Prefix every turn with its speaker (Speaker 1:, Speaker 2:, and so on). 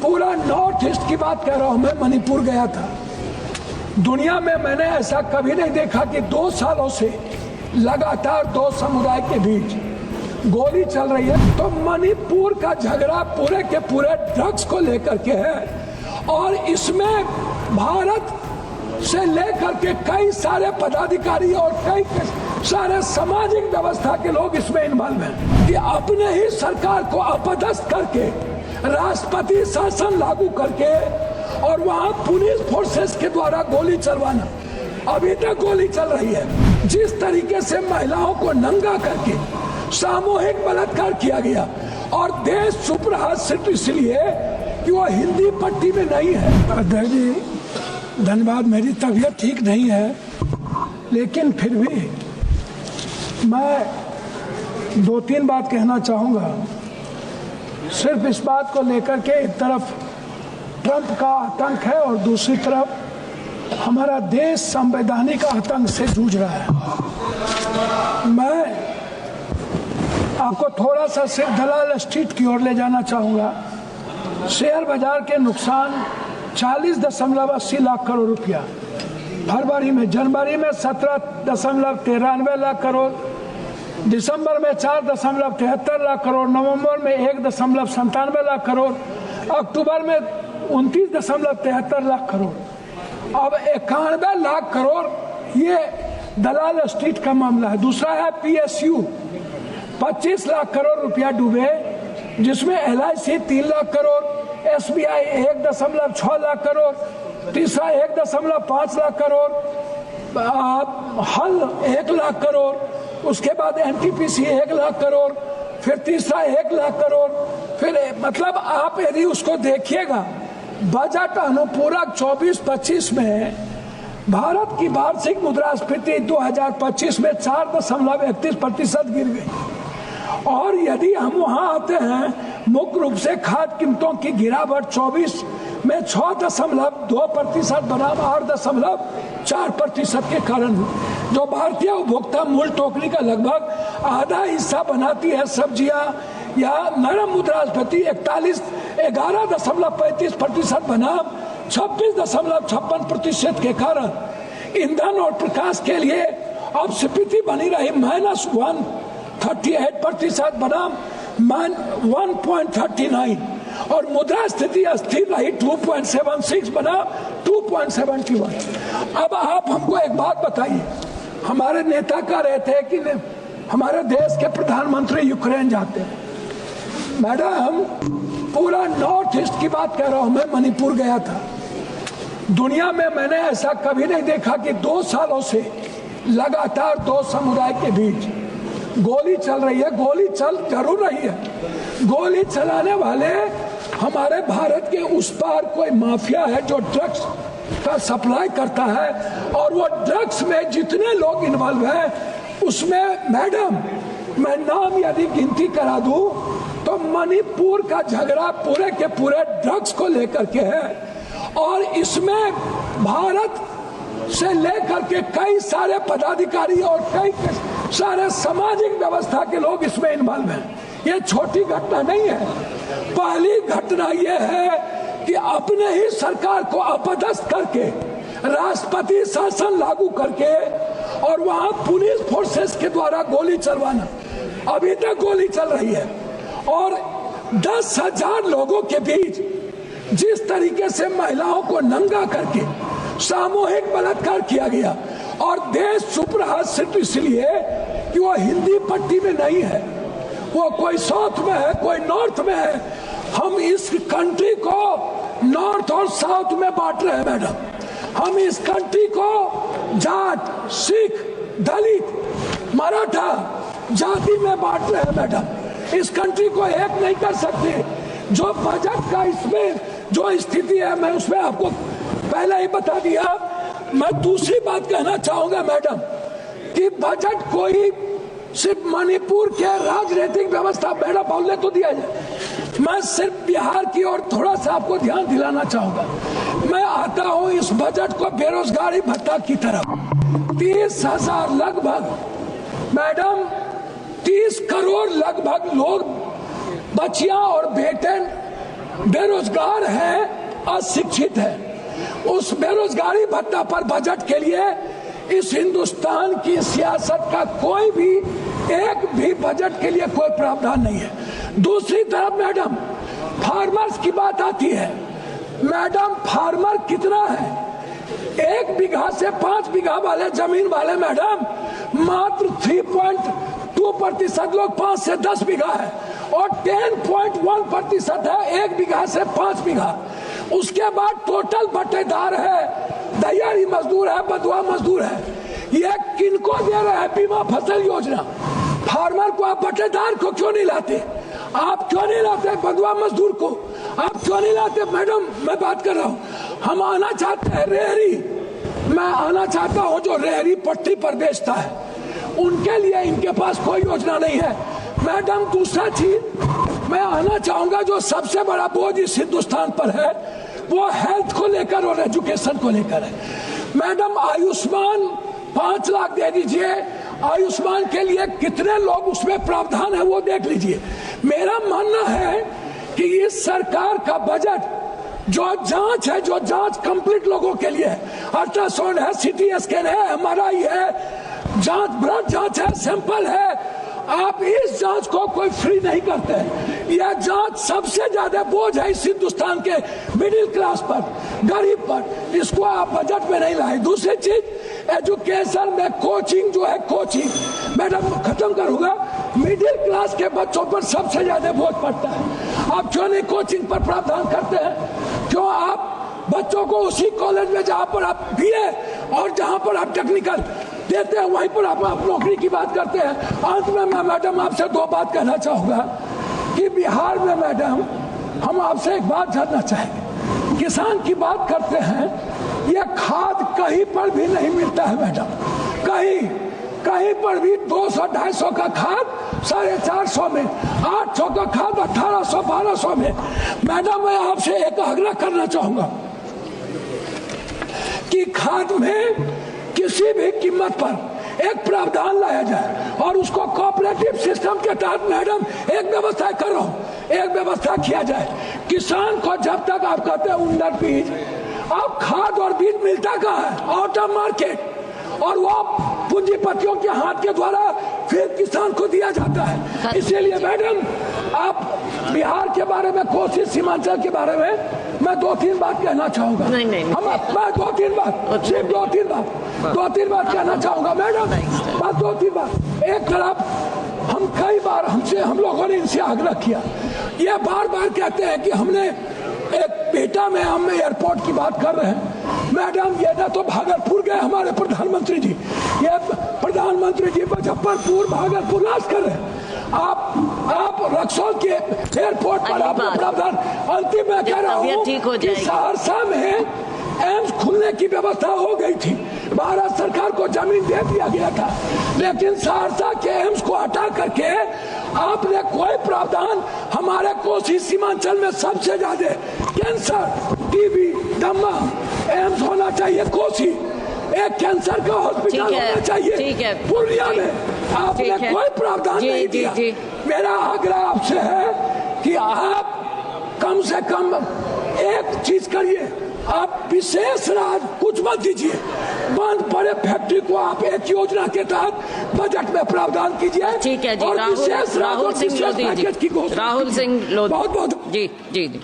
Speaker 1: पूरा north east की बात कह रहा हूं। मैं मणिपुर गया था। दुनिया में मैंने ऐसा कभी नहीं देखा कि 2 सालों से लगातार 2 समुदाय के बीच गोली चल रही है। तो मणिपुर का झगड़ा पूरे के पूरे ड्रग्स को लेकर के है और इसमें भारत से लेकर के कई सारे पदाधिकारी और कई सारे सामाजिक व्यवस्था के लोग इसमें इन्वॉल्व हैं कि अपने ही सरकार को अपदस्थ करके राष्ट्रपति शासन लागू करके और वहां पुलिस फोर्सेस के द्वारा गोली चलवाना। अभी तक गोली चल रही है। जिस तरीके से महिलाओं को नंगा करके सामूहिक बलात्कार किया गया और देश चुप रहा सिर्फ इसलिए कि वो हिंदी पट्टी में नहीं है। अध्यक्ष जी धन्यवाद। मेरी तबीयत ठीक नहीं है, लेकिन फिर भी मैं 2-3 बात कहना चाहूँगा। सिर्फ इस बात को लेकर के एक तरफ ट्रंप का आतंक है और दूसरी तरफ हमारा देश संवैधानिक आतंक से जूझ रहा है। मैं आपको थोड़ा सा सिर्फ दलाल स्ट्रीट की ओर ले जाना चाहूँगा। शेयर बाजार के नुकसान 40.80 लाख करोड़ रुपया फरवरी में, जनवरी में 17.93 लाख करोड़, दिसंबर में 4.73 लाख करोड़, नवंबर में 1.97 लाख करोड़, अक्टूबर में 29.73 लाख करोड़। अब 91 लाख करोड़ ये दलाल स्ट्रीट का मामला है। दूसरा है PSU 25 लाख करोड़ रुपया डूबे, जिसमें LIC 3 लाख करोड़, SBI 1.6 लाख करोड़, तीसरा 1.5 लाख करोड़, हल 1 लाख करोड़, उसके बाद NTPC 1 लाख करोड़, फिर तीसरा 1 लाख करोड़। फिर मतलब आप यदि उसको देखिएगा बजट अनुपूरक 24-25 में भारत की वार्षिक मुद्रास्फीति 2025 में 4.31% गिर गई। और यदि हम वहां आते हैं मुख्य रूप से खाद्य कीमतों की गिरावट 24 में 6.2% बनाम 8.4% के कारण, जो भारतीय उपभोक्ता मूल टोकरी का लगभग आधा हिस्सा बनाती है सब्जियां, या नरम मुद्रास्फीति 11.35% बनाम 26.56% के कारण ईंधन और प्रकाश के लिए अब स्फीति बनी रही -138% बनाम 1.39, और मुद्रा स्थिति अस्थिर रही 2.76 बनाम 2.71। अब आप हमको एक बात बताइए। हमारे नेता कह रहे थे कि हमारे देश के प्रधानमंत्री यूक्रेन जाते हैं। मैडम पूरा नॉर्थ ईस्ट की बात कह रहा हूं। मैं मणिपुर गया था। दुनिया में मैंने ऐसा कभी नहीं देखा कि 2 सालों से लगातार 2 समुदाय के बीच गोली चल रही है। गोली चल जरूर रही है। गोली चलाने वाले हमारे भारत के उस पार कोई माफिया है जो ड्रग्स का सप्लाई करता है, और वो ड्रग्स में जितने लोग इन्वॉल्व हैं उसमें मैडम मैं नाम यदि गिनती करा दूं तो मणिपुर का झगड़ा पूरे के पूरे ड्रग्स को लेकर के है और इसमें भारत से लेकर के कई सारे पदाधिकारी और कई सारे सामाजिक व्यवस्था के लोग इसमें इन्वॉल्व हैं। ये छोटी घटना नहीं है। पहली घटना यह है कि अपने ही सरकार को अपदस्थ करके राष्ट्रपति शासन लागू करके और वहां पुलिस फोर्सेस के द्वारा गोली चलवाना। अभी तक गोली चल रही है और 10,000 लोगों के बीच जिस तरीके से महिलाओं को नंगा करके सामूहिक बलात्कार किया गया और देश चुप रहा सिर्फ इसलिए कि वो हिंदी पट्टी में नहीं है, वो कोई साउथ में है, कोई नॉर्थ में है। हम इस कंट्री को नॉर्थ और साउथ में बांट रहे हैं मैडम। हम इस कंट्री को जाट, सिख, दलित, मराठा जाति में बांट रहे हैं मैडम। इस कंट्री को एक नहीं कर सकते। जो बजट का इसमें जो स्थिति है मैं उसमें आपको पहले ही बता दिया। मैं दूसरी बात कहना चाहूंगा मैडम कि बजट कोई सिर्फ मणिपुर के राजनीतिक व्यवस्था मैडम बोलने तो दिया जाए। मैं सिर्फ बिहार की ओर थोड़ा सा आपको ध्यान दिलाना चाहूंगा। मैं आता हूं इस बजट को बेरोजगारी भत्ता की तरफ 30,000 लगभग मैडम 30 करोड़ लगभग लोग बच्चियां और बेटे बेरोजगार है, अशिक्षित है, उस बेरोजगारी भत्ता पर बजट के लिए इस हिंदुस्तान की सियासत का कोई भी एक भी बजट के लिए कोई प्रावधान नहीं है। दूसरी तरफ मैडम फार्मर्स की बात आती है। मैडम फार्मर कितना है? 1 बीघा से 5 बीघा वाले जमीन वाले मैडम मात्र 3.2% लोग 5 से 10 बीघा है और 10.1% है 1 बीघा से 5 बीघा। उसके बाद टोटल बटेदार है, दैयारी मजदूर है, बंधुआ मजदूर है। ये किनको दे रहे हैं बीमा फसल योजना? फार्मर को आप बटेदार को क्यों नहीं लाते? आप क्यों नहीं लाते बंधुआ मजदूर को? आप क्यों नहीं लाते? मैडम मैं बात कर रहा हूँ, हम आना चाहते हैं रेहरी, मैं आना चाहता हूँ जो रेहरी पट्टी पर बेचता है, उनके लिए इनके पास कोई योजना नहीं है। मैडम दूसरा चीज मैं आना चाहूंगा, जो सबसे बड़ा बोझ इस हिंदुस्तान पर है वो हेल्थ को लेकर और एजुकेशन को लेकर है। मैडम आयुष्मान 5 लाख दे दीजिए, आयुष्मान के लिए कितने लोग उसमें प्रावधान है वो देख लीजिए। मेरा मानना है कि इस सरकार का बजट जो जांच है, जो जांच कंप्लीट लोगों के लिए है, अल्ट्रासाउंड है, सीटी स्कैन है, MRI है, जांच ब्लड जांच है, सैंपल है, आप इस जांच को कोई फ्री नहीं करते। यह जांच सबसे ज्यादा बोझ है इस हिंदुस्तान के मिडिल क्लास पर, गरीब पर, इसको आप बजट में नहीं लाए। दूसरी चीज एजुकेशन में कोचिंग जो है, कोचिंग मैडम खत्म करूंगा, मिडिल क्लास के बच्चों पर सबसे ज्यादा बोझ पड़ता है। आप क्यों नहीं कोचिंग पर प्रावधान करते हैं? क्यों आप बच्चों को उसी कॉलेज में जहां पर आप BA और जहां पर आप टेक्निकल देते हैं वहीं पर आप नौकरी की बात करते हैं? अंत में मैं मैडम आपसे 2 बात कहना चाहूंगा कि बिहार में मैडम हम आपसे एक बात जानना चाहेंगे। किसान की बात करते हैं, यह खाद कहीं पर भी नहीं मिलता है मैडम, कहीं पर भी 200-250 का खाद 450 में, 800 का खाद 1800-1200 में। मैडम मैं आपसे एक आग्रह करना चाहूंगा कि खाद में किसी भी कीमत पर एक प्रावधान लाया जाए और उसको कोऑपरेटिव सिस्टम के तहत मैडम एक व्यवस्था कर रहा हूं, एक व्यवस्था किया जाए। किसान को जब तक आप कहते हैं उन्नत बीज, आप खाद और बीज मिलता कहाँ है? आउट ऑफ मार्केट, और वो पूंजीपतियों के हाथ के द्वारा फिर किसान को दिया जाता है। इसीलिए मैडम आप बिहार के बारे में, कोसी सीमांचल के बारे में मैं 2-3 बात कहना चाहूंगा।
Speaker 2: नहीं।
Speaker 1: मैं 2-3 बात, सिर्फ 2-3 बात कहना चाहूंगा मैडम, बस 2-3 बात। एक तरफ हम कई बार हम लोगों ने इनसे आग्रह किया, ये बार बार कहते हैं कि हमने एक पेटा में हम एयरपोर्ट की बात कर रहे हैं। मैडम ये ना तो भागलपुर गए हमारे प्रधानमंत्री जी, ये प्रधानमंत्री जी मुजफ्फरपुर भागलपुर राज कर रहे हैं। आप रक्सौल के एयरपोर्ट पर आप प्रावधान, अंतिम में कह रहा हूँ कि सहरसा में एम्स खुलने की व्यवस्था हो गई थी, भारत सरकार को जमीन दे दिया गया था, लेकिन सहरसा के एम्स को हटा करके आपने कोई प्रावधान, हमारे कोसी सीमांचल में सबसे ज्यादा कैंसर, टीबी, दमा एम्स होना चाहिए, कोसी एक कैंसर का हॉस्पिटल होना चाहिए पूर्णिया में, आपने कोई प्रावधान नहीं दिया। मेरा आग्रह आपसे है कि आप कम से कम एक चीज करिए, आप विशेष राज कुछ मत दीजिए, बंद पड़े फैक्ट्री को आप एक योजना के तहत बजट में प्रावधान कीजिए।
Speaker 2: ठीक है जी,
Speaker 1: और विशेष
Speaker 2: राहुल सिंह लोधी जी,
Speaker 1: बहुत बहुत
Speaker 2: जी।